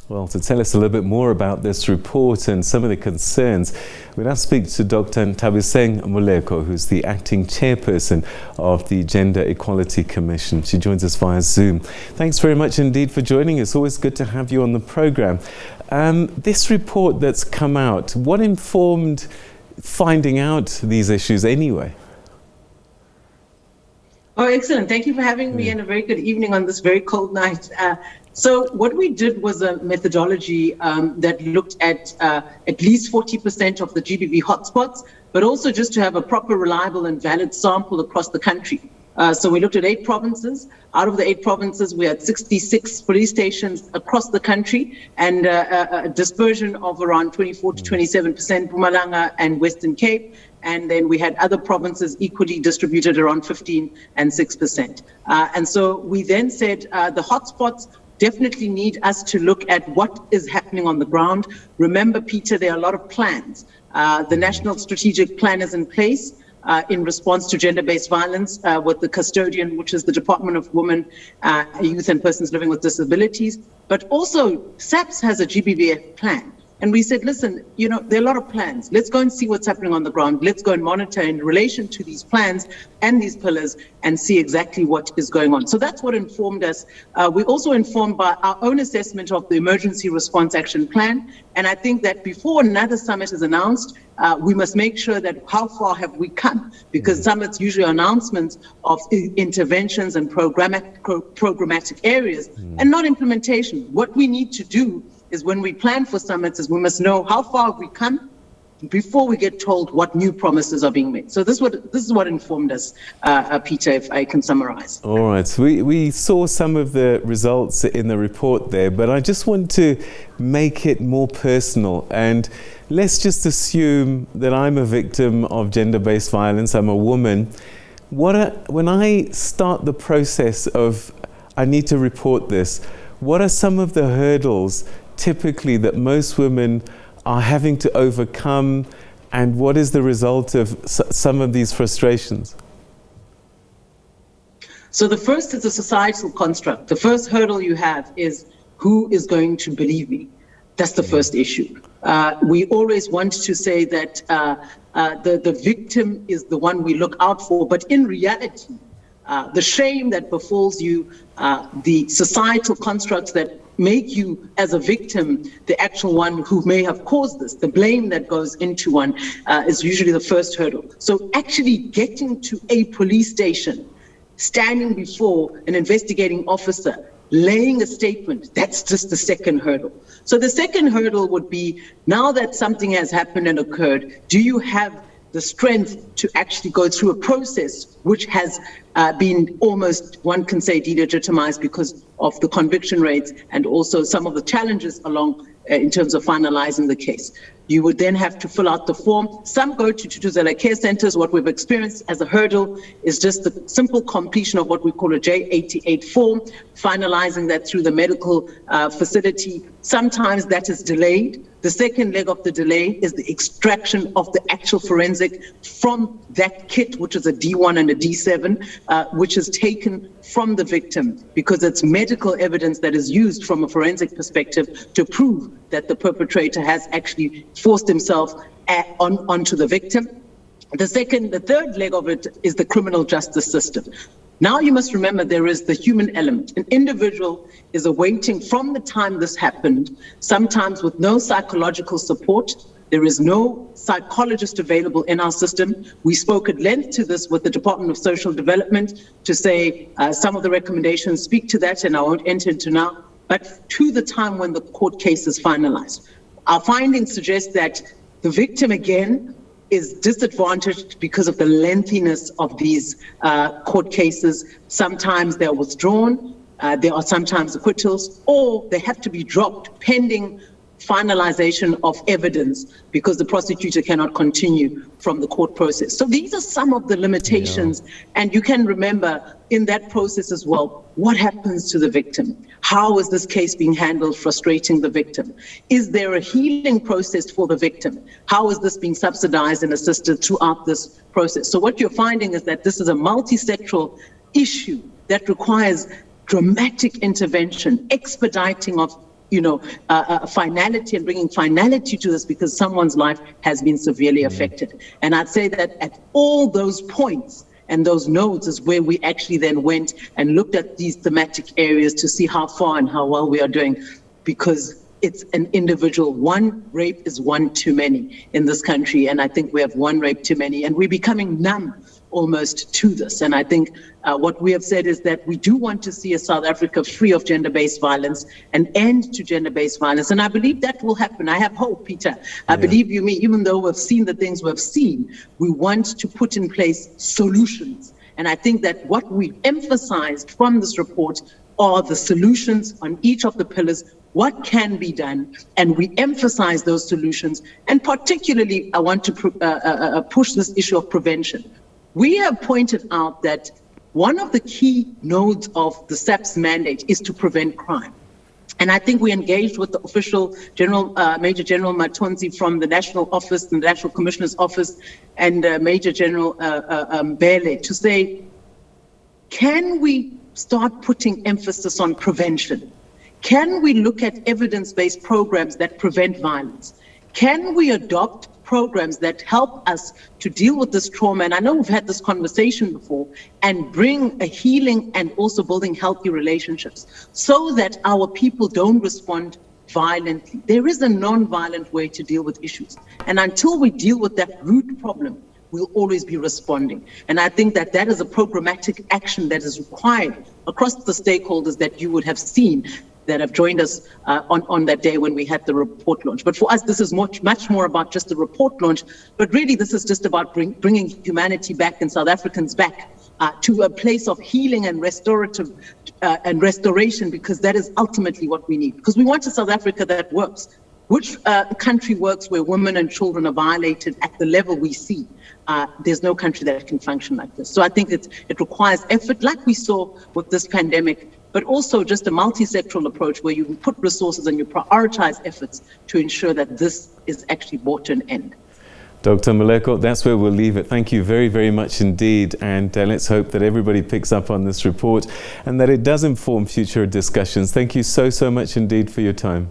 Well, to tell us a little bit more about this report and some of the concerns, we now speak to Dr. Nthabiseng Moleko, who's the acting chairperson of the Gender Equality Commission. She joins us via Zoom. Thanks very much indeed for joining us. Always good to have you on the program. This report that's come out, what informed finding out these issues anyway? Oh, excellent. Thank you for having me, and a very good evening on this very cold night. So what we did was a methodology that looked at least 40% of the GBV hotspots, but also just to have a proper, reliable and valid sample across the country. So we looked at 8 provinces. Out of the 8 provinces, we had 66 police stations across the country, and a dispersion of around 24 to 27%, Mpumalanga and Western Cape. And then we had other provinces equally distributed around 15 and 6%. And so we then said the hotspots definitely need us to look at what is happening on the ground. Remember, Peter, there are a lot of plans. The National Strategic Plan is in place in response to gender-based violence with the custodian, which is the Department of Women, Youth and Persons Living with Disabilities. But also SABC has a GBV plan. And we said, listen, there are a lot of plans. Let's go and see what's happening on the ground. Let's go and monitor in relation to these plans and these pillars and see exactly what is going on. So that's what informed us. We also informed by our own assessment of the Emergency Response Action Plan. And I think that before another summit is announced, we must make sure that how far have we come? Because summits usually are announcements of interventions and programmatic areas and not implementation. What we need to do is when we plan for summits is we must know how far have we come before we get told what new promises are being made. So this is what informed us, Peter, if I can summarize. All right. We saw some of the results in the report there, but I just want to make it more personal. And let's just assume that I'm a victim of gender-based violence. I'm a woman. When I start the process of I need to report this, what are some of the hurdles typically that most women are having to overcome, and what is the result of some of these frustrations? So the first is a societal construct. The first hurdle you have is who is going to believe me? That's the first issue. We always want to say that the victim is the one we look out for, but in reality, the shame that befalls you, the societal constructs that make you as a victim the actual one who may have caused this, the blame that goes into one is usually the first hurdle. So actually getting to a police station, standing before an investigating officer, laying a statement, that's just the second hurdle. So the second hurdle would be, now that something has happened and occurred, do you have the strength to actually go through a process which has been almost, one can say, delegitimized because of the conviction rates and also some of the challenges along in terms of finalizing the case. You would then have to fill out the form. Some go to Tutuzela care centers. What we've experienced as a hurdle is just the simple completion of what we call a J88 form, finalizing that through the medical facility. Sometimes that is delayed. The second leg of the delay is the extraction of the actual forensic from that kit, which is a D1 and a D7, which is taken from the victim, because it's medical evidence that is used from a forensic perspective to prove that the perpetrator has actually forced himself onto the victim. The third leg of it is the criminal justice system. Now you must remember there is the human element. An individual is awaiting from the time this happened, sometimes with no psychological support. There is no psychologist available in our system. We spoke at length to this with the Department of Social Development to say some of the recommendations speak to that, and I won't enter into now, but to the time when the court case is finalized. Our findings suggest that the victim, again, is disadvantaged because of the lengthiness of these court cases. Sometimes they're withdrawn, there are sometimes acquittals, or they have to be dropped pending finalization of evidence because the prosecutor cannot continue from the court process. So these are some of the limitations. Yeah. And you can remember in that process as well, what happens to the victim? How is this case being handled, frustrating the victim? Is there a healing process for the victim? How is this being subsidized and assisted throughout this process? So what you're finding is that this is a multi-sectoral issue that requires dramatic intervention, expediting of finality and bringing finality to this, because someone's life has been severely affected. And I'd say that at all those points and those nodes is where we actually then went and looked at these thematic areas to see how far and how well we are doing, because it's an individual. One rape is one too many in this country, and I think we have one rape too many, and we're becoming numb almost to this. And I think what we have said is that we do want to see a South Africa free of gender-based violence, an end to gender-based violence. And I believe that will happen. I have hope, Peter. I believe you me, even though we've seen the things we've seen, we want to put in place solutions. And I think that what we emphasized from this report are the solutions on each of the pillars, what can be done, and we emphasize those solutions. And particularly, I want to push this issue of prevention. We have pointed out that one of the key nodes of the SAP's mandate is to prevent crime. And I think we engaged with the official General, Major General Matonzi from the National Office, the National Commissioner's Office, and Major General Bele to say, can we start putting emphasis on prevention? Can we look at evidence-based programs that prevent violence? Can we adopt programs that help us to deal with this trauma? And I know we've had this conversation before, and bring a healing and also building healthy relationships so that our people don't respond violently. There is a non-violent way to deal with issues. And until we deal with that root problem, we'll always be responding. And I think that that is a programmatic action that is required across the stakeholders that you would have seen that have joined us on that day when we had the report launch. But for us, this is much more about just the report launch, but really this is just about bringing humanity back and South Africans back to a place of healing and restorative and restoration, because that is ultimately what we need. Because we want a South Africa that works. Which country works where women and children are violated at the level we see? There's no country that can function like this. So I think it requires effort, like we saw with this pandemic, but also just a multi-sectoral approach where you put resources and you prioritize efforts to ensure that this is actually brought to an end. Dr. Moleko, that's where we'll leave it. Thank you very, very much indeed. And let's hope that everybody picks up on this report and that it does inform future discussions. Thank you so much indeed for your time.